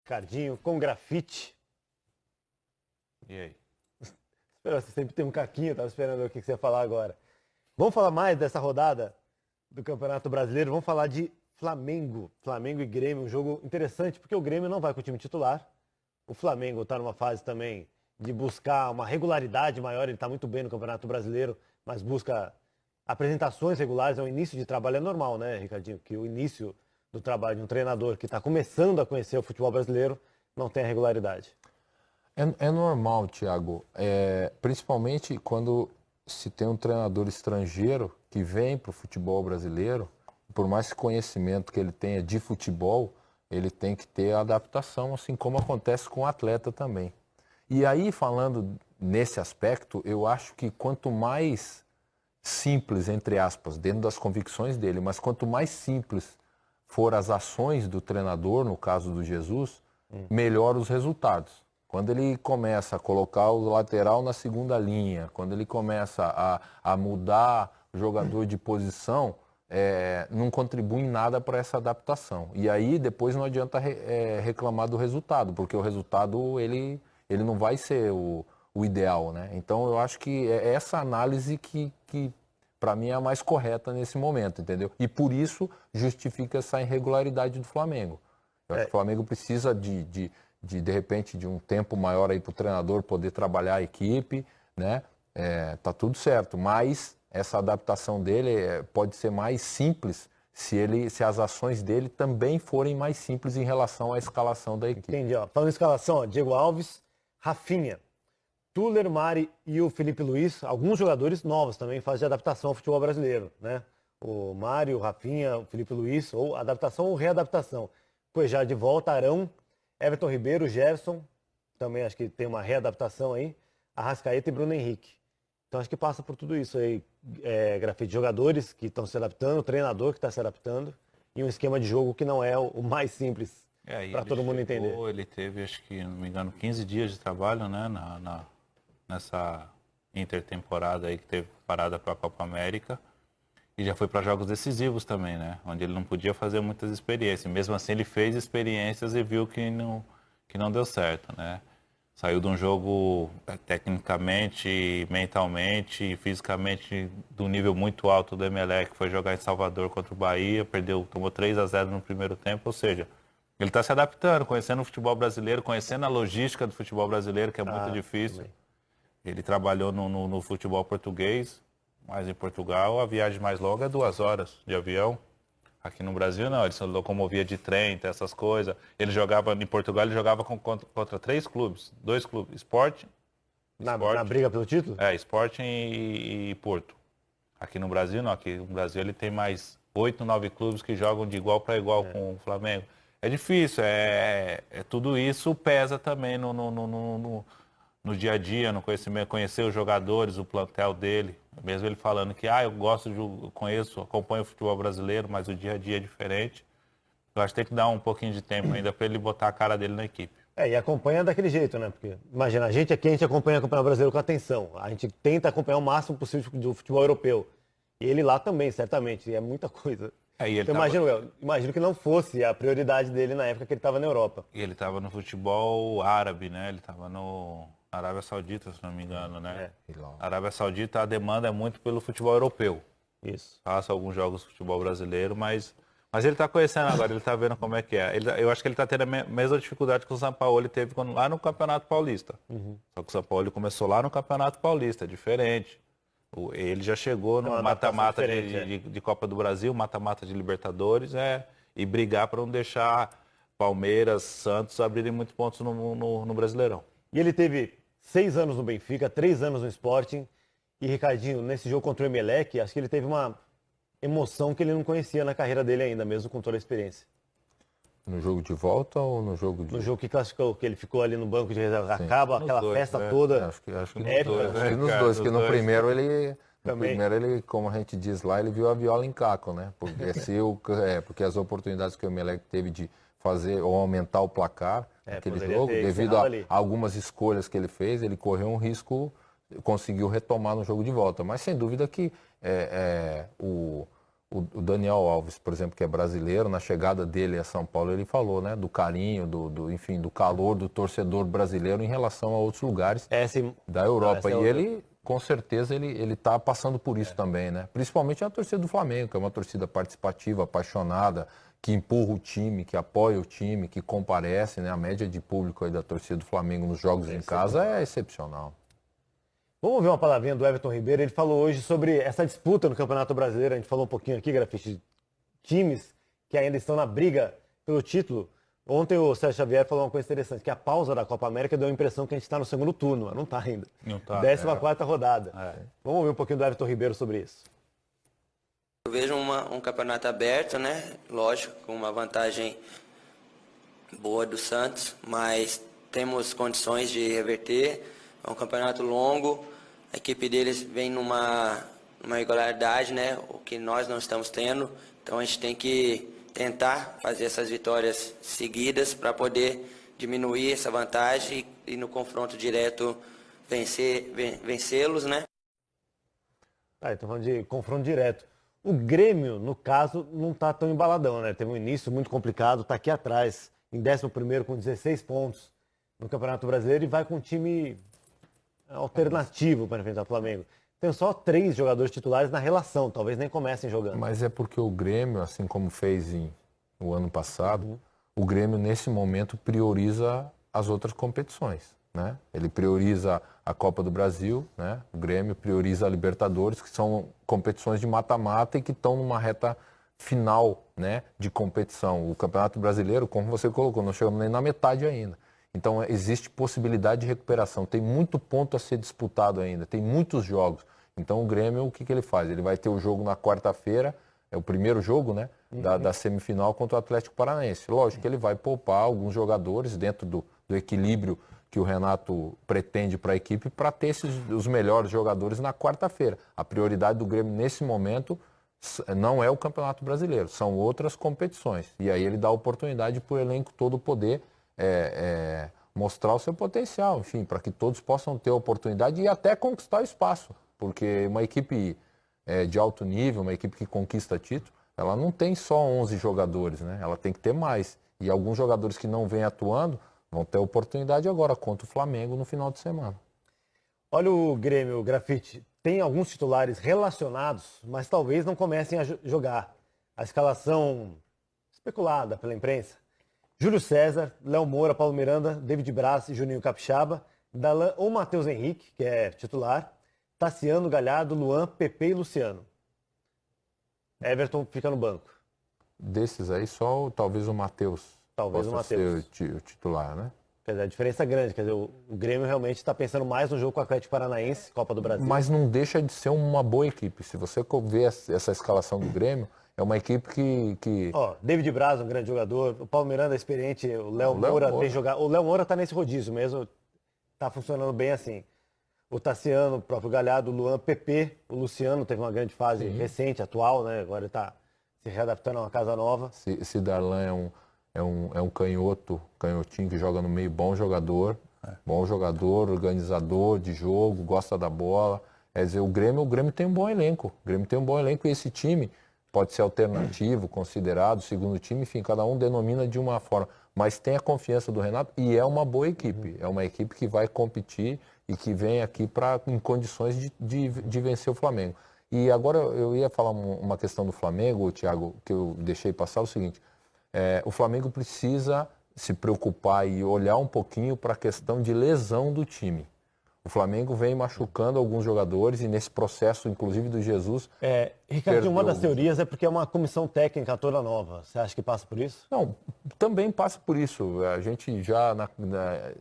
Ricardinho, com grafite. E aí? Você sempre tem um caquinho, tava esperando o que você ia falar agora. Vamos falar mais dessa rodada do Campeonato Brasileiro, vamos falar de Flamengo. Flamengo e Grêmio, um jogo interessante, porque o Grêmio não vai com o time titular. O Flamengo está numa fase também de buscar uma regularidade maior, ele está muito bem no Campeonato Brasileiro, mas busca apresentações regulares, é um início de trabalho, é normal, né, Ricardinho? Que o início do trabalho de um treinador que está começando a conhecer o futebol brasileiro não tem a regularidade. É normal, Thiago, principalmente quando se tem um treinador estrangeiro que vem para o futebol brasileiro, por mais conhecimento que ele tenha de futebol, ele tem que ter adaptação, assim como acontece com o atleta também. E aí, falando nesse aspecto, eu acho que quanto mais simples, entre aspas, dentro das convicções dele, mas quanto mais simples for as ações do treinador, no caso do Jesus, melhor os resultados. Quando ele começa a colocar o lateral na segunda linha, quando ele começa a mudar o jogador de posição, não contribui em nada para essa adaptação. E aí depois não adianta reclamar do resultado, porque o resultado ele não vai ser o ideal, né? Então eu acho que é essa análise que para mim é a mais correta nesse momento, entendeu? E por isso justifica essa irregularidade do Flamengo. Eu acho que o Flamengo precisa de repente, de um tempo maior aí para o treinador poder trabalhar a equipe, né? Tá tudo certo, mas essa adaptação dele pode ser mais simples se as ações dele também forem mais simples em relação à escalação da equipe. Entendi, ó. Falando em escalação, ó, Diego Alves, Rafinha, Tuller, Mari e o Felipe Luiz, alguns jogadores novos também fazem de adaptação ao futebol brasileiro, né? O Mari, o Rafinha, o Felipe Luiz, ou adaptação ou readaptação. Pois já de volta, Arão, Everton Ribeiro, Gerson, também acho que tem uma readaptação aí, Arrascaeta e Bruno Henrique. Então acho que passa por tudo isso aí, grafite, jogadores que estão se adaptando, treinador que está se adaptando e um esquema de jogo que não é o mais simples para todo mundo entender. Ele teve, acho que, não me engano, 15 dias de trabalho, né, nessa intertemporada aí que teve parada para a Copa América. E já foi para jogos decisivos também, né? Onde ele não podia fazer muitas experiências. Mesmo assim, ele fez experiências e viu que não deu certo, né? Saiu de um jogo tecnicamente, mentalmente, fisicamente do nível muito alto do Emelec, que foi jogar em Salvador contra o Bahia, tomou 3-0 no primeiro tempo, ou seja, ele está se adaptando, conhecendo o futebol brasileiro, conhecendo a logística do futebol brasileiro, que é muito difícil. Também. Ele trabalhou no futebol português, mas em Portugal a viagem mais longa é 2 horas de avião. Aqui no Brasil não, ele se locomovia de trem, essas coisas. Ele jogava, em Portugal ele jogava contra 3 clubes, 2 clubes, Sporting. Na briga pelo título? Sporting e Porto. Aqui no Brasil não, aqui no Brasil ele tem mais 8, 9 clubes que jogam de igual para igual com o Flamengo. É difícil, tudo isso pesa também no dia a dia, no conhecimento, conhecer os jogadores, o plantel dele. Mesmo ele falando que, eu gosto acompanho o futebol brasileiro, mas o dia a dia é diferente. Eu acho que tem que dar um pouquinho de tempo ainda para ele botar a cara dele na equipe. E acompanha daquele jeito, né? Porque, imagina, a gente acompanha o Campeonato Brasileiro com atenção. A gente tenta acompanhar o máximo possível do futebol europeu. E ele lá também, certamente. E é muita coisa. Então, imagino que não fosse a prioridade dele na época que ele estava na Europa. E ele estava no futebol árabe, né? Ele estava no Arábia Saudita, se não me engano, né? Arábia Saudita, a demanda é muito pelo futebol europeu. Isso. Passa alguns jogos de futebol brasileiro, mas ele está conhecendo agora, ele está vendo como é que é. Eu acho que ele está tendo a mesma dificuldade que o Sampaoli teve lá no Campeonato Paulista. Só que o Sampaoli começou lá no Campeonato Paulista, é diferente. Ele já chegou no mata-mata de Copa do Brasil, mata-mata de Libertadores, e brigar para não deixar Palmeiras, Santos abrirem muitos pontos no Brasileirão. E ele teve 6 anos no Benfica, 3 anos no Sporting. E, Ricardinho, nesse jogo contra o Emelec, acho que ele teve uma emoção que ele não conhecia na carreira dele ainda, mesmo com toda a experiência. No jogo de volta ou no jogo de... No jogo que classificou, que ele ficou ali no banco de reserva, acaba aquela festa né? toda. Acho que nos épica. dois, que no primeiro ele, como a gente diz lá, ele viu a viola em caco, né? Porque, porque as oportunidades que o Emelec teve de fazer ou aumentar o placar naquele jogo, devido a algumas escolhas que ele fez, ele correu um risco, conseguiu retomar no jogo de volta. Mas sem dúvida que o O Daniel Alves, por exemplo, que é brasileiro, na chegada dele a São Paulo, ele falou, né, do carinho, enfim, do calor do torcedor brasileiro em relação a outros lugares da Europa. essa é E outra. ele, com certeza, ele está passando por isso também, né? Principalmente a torcida do Flamengo, que é uma torcida participativa, apaixonada, que empurra o time, que apoia o time, que comparece, né? A média de público aí da torcida do Flamengo nos jogos em casa é excepcional. Vamos ver uma palavrinha do Everton Ribeiro. Ele falou hoje sobre essa disputa no Campeonato Brasileiro. A gente falou um pouquinho aqui, Grafite, de times que ainda estão na briga pelo título. Ontem o Sérgio Xavier falou uma coisa interessante, que a pausa da Copa América deu a impressão que a gente está no segundo turno, mas não está ainda. Não tá, 14ª rodada. Vamos ver um pouquinho do Everton Ribeiro sobre isso. Eu vejo um campeonato aberto, né? Lógico, com uma vantagem boa do Santos, mas temos condições de reverter. É um campeonato longo, a equipe deles vem numa regularidade, né? O que nós não estamos tendo. Então a gente tem que tentar fazer essas vitórias seguidas para poder diminuir essa vantagem e no confronto direto vencê-los, né? Então falando de confronto direto. O Grêmio, no caso, não está tão embaladão, né? Teve um início muito complicado, está aqui atrás, em 11º com 16 pontos no Campeonato Brasileiro e vai com um time alternativo para enfrentar o Flamengo. Tem só 3 jogadores titulares na relação, talvez nem comecem jogando. Mas é porque o Grêmio, assim como fez o ano passado, o Grêmio nesse momento prioriza as outras competições, né? Ele prioriza a Copa do Brasil, né? O Grêmio prioriza a Libertadores, que são competições de mata-mata e que estão numa reta final, né, de competição. O Campeonato Brasileiro, como você colocou, não chegamos nem na metade ainda. Então existe possibilidade de recuperação, tem muito ponto a ser disputado ainda, tem muitos jogos. Então o Grêmio, o que ele faz? Ele vai ter o jogo na quarta-feira, é o primeiro jogo, né, da semifinal contra o Atlético Paranaense. Lógico que ele vai poupar alguns jogadores dentro do equilíbrio que o Renato pretende para a equipe para ter os melhores jogadores na quarta-feira. A prioridade do Grêmio nesse momento não é o Campeonato Brasileiro, são outras competições. E aí ele dá a oportunidade para o elenco todo poder mostrar o seu potencial, enfim, para que todos possam ter a oportunidade e até conquistar o espaço. Porque uma equipe de alto nível, uma equipe que conquista título, ela não tem só 11 jogadores, né? Ela tem que ter mais. E alguns jogadores que não vêm atuando vão ter oportunidade agora contra o Flamengo no final de semana. Olha o Grêmio, o Grafite. Tem alguns titulares relacionados, mas talvez não comecem a jogar. A escalação especulada pela imprensa. Júlio César, Léo Moura, Paulo Miranda, David Braz e Juninho Capixaba, Darlan ou Matheus Henrique, que é titular, Tassiano, Galhardo, Luan, Pepe e Luciano. Everton fica no banco. Desses aí, só talvez o Matheus possa ser o titular, né? Quer dizer, a diferença é grande. Quer dizer, o Grêmio realmente está pensando mais no jogo com o Atlético Paranaense, Copa do Brasil. Mas não deixa de ser uma boa equipe. Se você ver essa escalação do Grêmio, é uma equipe que... David Braz, um grande jogador. O Paulo Miranda é experiente. O Léo Moura tem jogado. O Léo Moura está nesse rodízio mesmo. Está funcionando bem assim. O Tassiano, o próprio Galhardo, o Luan, Pepe, o Luciano teve uma grande fase recente, atual, né? Agora ele está se readaptando a uma casa nova. Esse Darlan é um canhotinho que joga no meio, bom jogador, organizador de jogo, gosta da bola. Quer dizer, o Grêmio tem um bom elenco. O Grêmio tem um bom elenco e esse time pode ser alternativo, considerado, segundo time, enfim, cada um denomina de uma forma. Mas tem a confiança do Renato e é uma boa equipe. É uma equipe que vai competir e que vem aqui em condições de vencer o Flamengo. E agora eu ia falar uma questão do Flamengo, Thiago, que eu deixei passar, o seguinte. O Flamengo precisa se preocupar e olhar um pouquinho para a questão de lesão do time. O Flamengo vem machucando alguns jogadores e nesse processo, inclusive do Jesus... Ricardo, uma das teorias é porque é uma comissão técnica toda nova. Você acha que passa por isso? Não, também passa por isso. A gente já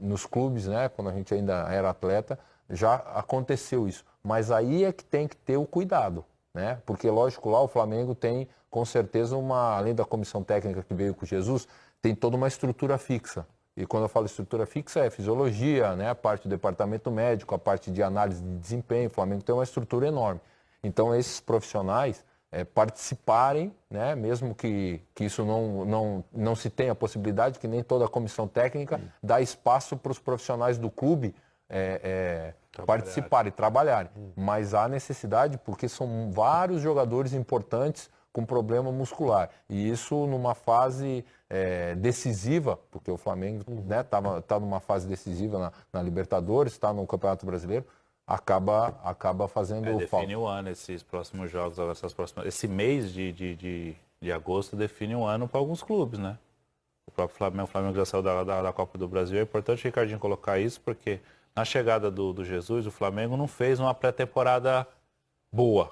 nos clubes, né, quando a gente ainda era atleta, já aconteceu isso. Mas aí é que tem que ter o cuidado, né? Porque, lógico, lá o Flamengo tem, com certeza, além da comissão técnica que veio com o Jesus, tem toda uma estrutura fixa. E quando eu falo estrutura fixa, é fisiologia, né? A parte do departamento médico, a parte de análise de desempenho. O Flamengo tem uma estrutura enorme. Então, esses profissionais participarem, né? Mesmo que isso não se tenha a possibilidade, que nem toda a comissão técnica dá espaço para os profissionais do clube participarem, trabalharem. Mas há necessidade, porque são vários jogadores importantes com problema muscular. E isso numa fase decisiva, porque o Flamengo tá numa fase decisiva na Libertadores, está no Campeonato Brasileiro, acaba fazendo falta. Define o ano esses próximos jogos, esse mês de agosto define o ano para alguns clubes, né? O próprio Flamengo já saiu da Copa do Brasil. É importante, Ricardinho, colocar isso, porque na chegada do Jesus, o Flamengo não fez uma pré-temporada boa,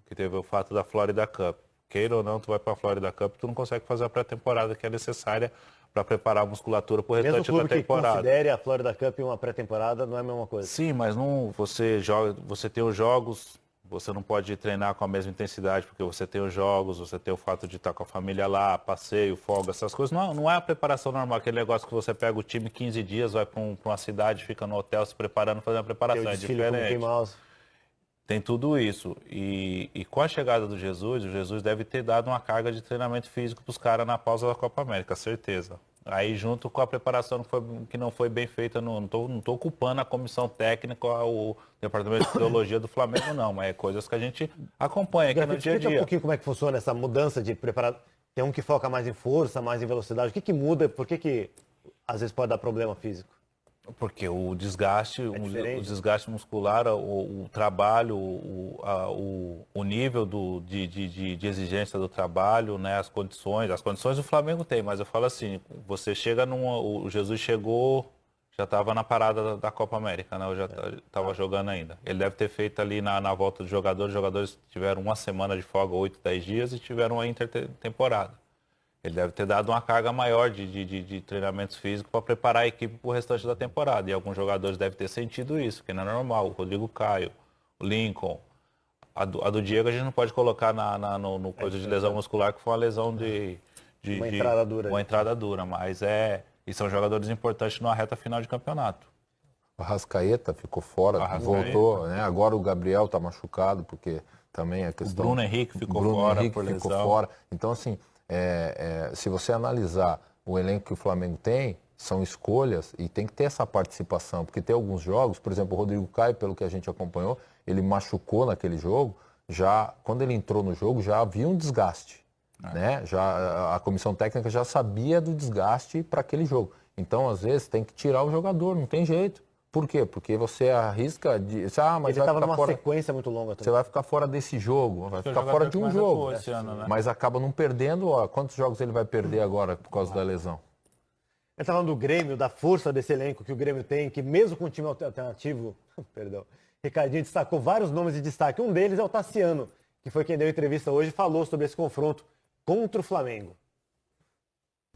que teve o fato da Florida Cup. Queira ou não, tu vai para a Florida Cup, tu não consegue fazer a pré-temporada que é necessária para preparar a musculatura para o Mesmo restante da clube que temporada. considere a Florida Cup uma pré-temporada, não é a mesma coisa. Sim, mas não, você tem os jogos, você não pode treinar com a mesma intensidade, porque você tem os jogos, você tem o fato de estar com a família lá, passeio, folga, essas coisas. Não é a preparação normal, aquele negócio que você pega o time 15 dias, vai para uma cidade, fica no hotel se preparando, fazendo a preparação. É diferente. Tem tudo isso. E com a chegada do Jesus, o Jesus deve ter dado uma carga de treinamento físico para os caras na pausa da Copa América, certeza. Aí junto com a preparação que não foi bem feita, não tô culpando a comissão técnica, o departamento de fisiologia do Flamengo, não, mas é coisas que a gente acompanha aqui no dia a dia. Explica um pouquinho como é que funciona essa mudança de preparar. Tem um que foca mais em força, mais em velocidade. O que muda? Por que às vezes pode dar problema físico? Porque o desgaste muscular, o trabalho, o nível de exigência do trabalho, né, as condições o Flamengo tem, mas eu falo assim, você chega o Jesus chegou, já estava na parada da Copa América, né, eu já estava jogando ainda. Ele deve ter feito ali na volta dos jogadores, os jogadores tiveram uma semana de folga, 8, 10 dias e tiveram a intertemporada. Ele deve ter dado uma carga maior de treinamentos físicos para preparar a equipe para o restante da temporada. E alguns jogadores devem ter sentido isso, que não é normal. O Rodrigo Caio, o Lincoln, a do Diego a gente não pode colocar no coisa de lesão muscular, que foi uma lesão uma entrada dura. Uma entrada dura, mas e são jogadores importantes numa reta final de campeonato. O Arrascaeta ficou fora, voltou, né? Agora o Gabriel está machucado, porque também a questão... O Bruno Henrique ficou fora por lesão. Então, assim... se você analisar o elenco que o Flamengo tem, são escolhas e tem que ter essa participação, porque tem alguns jogos, por exemplo, o Rodrigo Caio, pelo que a gente acompanhou, ele machucou naquele jogo, quando ele entrou no jogo já havia um desgaste, né? A comissão técnica já sabia do desgaste para aquele jogo. Então, às vezes, tem que tirar o jogador, não tem jeito. Por quê? Porque você arrisca de... mas ele estava numa sequência muito longa também. Você vai ficar fora desse jogo, vai ficar fora de um jogo. Né? Mas acaba não perdendo. Quantos jogos ele vai perder agora por causa da lesão? Ele está falando do Grêmio, da força desse elenco que o Grêmio tem, que mesmo com o time alternativo, perdão, Ricardinho destacou vários nomes de destaque. Um deles é o Tassiano, que foi quem deu entrevista hoje e falou sobre esse confronto contra o Flamengo.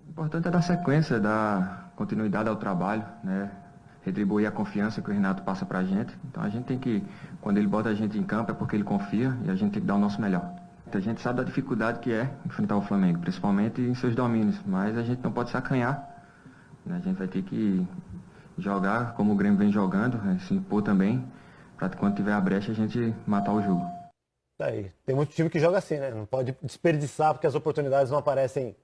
O importante é dar sequência, dar continuidade ao trabalho, né? Retribuir a confiança que o Renato passa pra gente. Então a gente tem que, quando ele bota a gente em campo é porque ele confia e a gente tem que dar o nosso melhor. A gente sabe da dificuldade que é enfrentar o Flamengo, principalmente em seus domínios, mas a gente não pode se acanhar. A gente vai ter que jogar como o Grêmio vem jogando, se impor também, para quando tiver a brecha a gente matar o jogo. Aí, tem muito time que joga assim, né? Não pode desperdiçar porque as oportunidades não aparecem